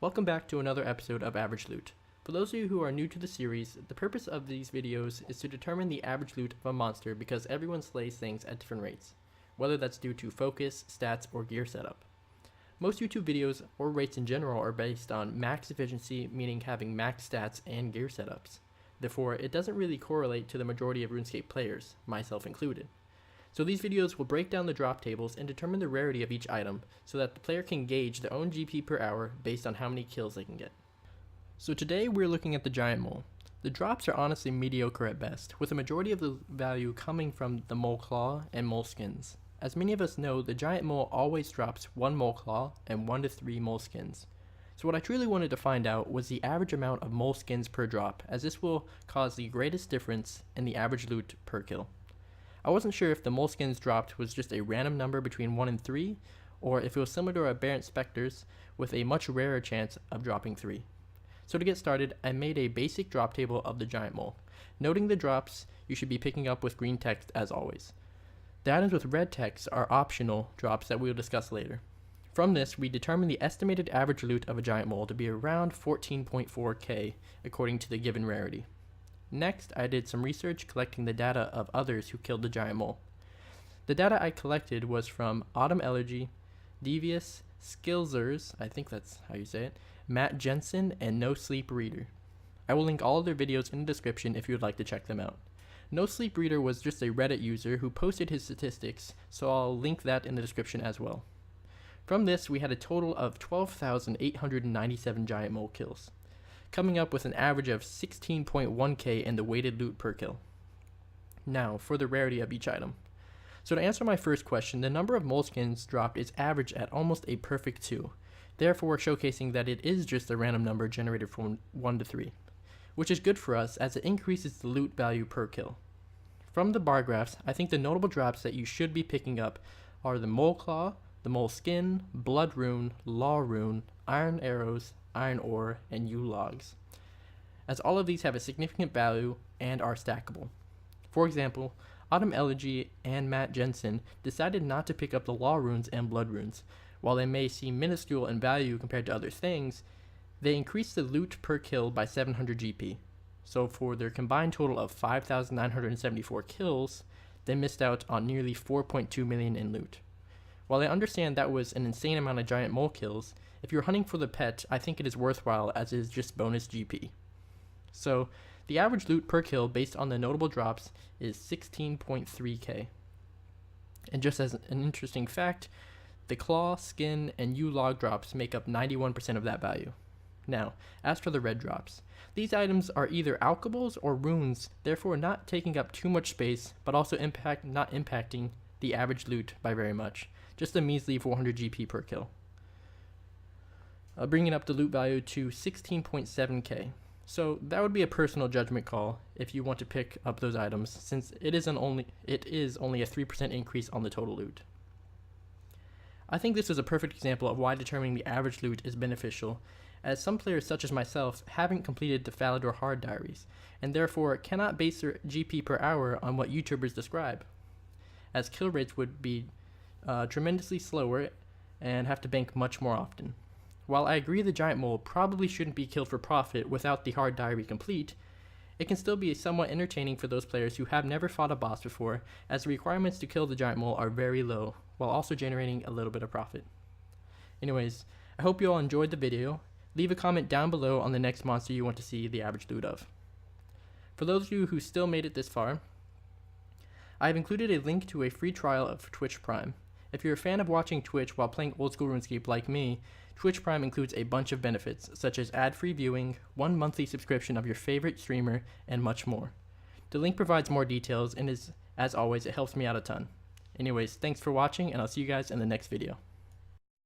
Welcome back to another episode of Average Loot. For those of you who are new to the series, the purpose of these videos is to determine the average loot of a monster because everyone slays things at different rates, whether that's due to focus, stats, or gear setup. Most YouTube videos, or rates in general, are based on max efficiency, meaning having max stats and gear setups. Therefore, it doesn't really correlate to the majority of RuneScape players, myself included. So these videos will break down the drop tables and determine the rarity of each item so that the player can gauge their own GP per hour based on how many kills they can get. So today we're looking at the Giant Mole. The drops are honestly mediocre at best, with a majority of the value coming from the Mole Claw and Mole Skins. As many of us know, the Giant Mole always drops 1 Mole Claw and 1 to 3 Mole Skins. So what I truly wanted to find out was the average amount of Mole Skins per drop, as this will cause the greatest difference in the average loot per kill. I wasn't sure if the Mole Skins dropped was just a random number between 1 and 3, or if it was similar to Aberrant Spectres with a much rarer chance of dropping 3. So to get started, I made a basic drop table of the Giant Mole. Noting the drops you should be picking up with green text as always. The items with red text are optional drops that we will discuss later. From this, we determine the estimated average loot of a Giant Mole to be around 14.4k according to the given rarity. Next, I did some research collecting the data of others who killed the Giant Mole. The data I collected was from Autumn Elegy, Devious, Skillzers, I think that's how you say it, Matt Jensen, and No Sleep Reader. I will link all of their videos in the description if you would like to check them out. No Sleep Reader was just a Reddit user who posted his statistics, so I'll link that in the description as well. From this, we had a total of 12,897 Giant Mole kills, coming up with an average of 16.1k in the weighted loot per kill. Now, for the rarity of each item. So to answer my first question, the number of moleskins dropped is average at almost a perfect 2, therefore showcasing that it is just a random number generated from 1 to 3, which is good for us as it increases the loot value per kill. From the bar graphs, I think the notable drops that you should be picking up are the Mole Claw, the Mole Skin, Blood Rune, Law Rune, Iron Arrows, Iron Ore, and U Logs, as all of these have a significant value and are stackable. For example, Autumn Elegy and Matt Jensen decided not to pick up the Law Runes and Blood Runes. While they may seem minuscule in value compared to other things, they increased the loot per kill by 700 GP. So for their combined total of 5,974 kills, they missed out on nearly 4.2 million in loot. While I understand that was an insane amount of Giant Mole kills, if you're hunting for the pet, I think it is worthwhile as it is just bonus GP. So, the average loot per kill based on the notable drops is 16.3k. And just as an interesting fact, the Claw, Skin, and U-Log drops make up 91% of that value. Now, as for the red drops, these items are either alchables or runes, therefore not taking up too much space, but also not impacting the average loot by very much, just a measly 400 GP per kill. Bringing up the loot value to 16.7k. So that would be a personal judgment call if you want to pick up those items, since it is only a 3% increase on the total loot. I think this is a perfect example of why determining the average loot is beneficial, as some players such as myself haven't completed the Falador Hard Diaries, and therefore cannot base their GP per hour on what YouTubers describe, as kill rates would be tremendously slower and have to bank much more often. While I agree the Giant Mole probably shouldn't be killed for profit without the Hard Diary complete, it can still be somewhat entertaining for those players who have never fought a boss before, as the requirements to kill the Giant Mole are very low, while also generating a little bit of profit. Anyways, I hope you all enjoyed the video. Leave a comment down below on the next monster you want to see the average loot of. For those of you who still made it this far, I have included a link to a free trial of Twitch Prime. If you're a fan of watching Twitch while playing old school RuneScape like me, Twitch Prime includes a bunch of benefits, such as ad-free viewing, 1 monthly subscription of your favorite streamer, and much more. The link provides more details, and as always, it helps me out a ton. Anyways, thanks for watching, and I'll see you guys in the next video.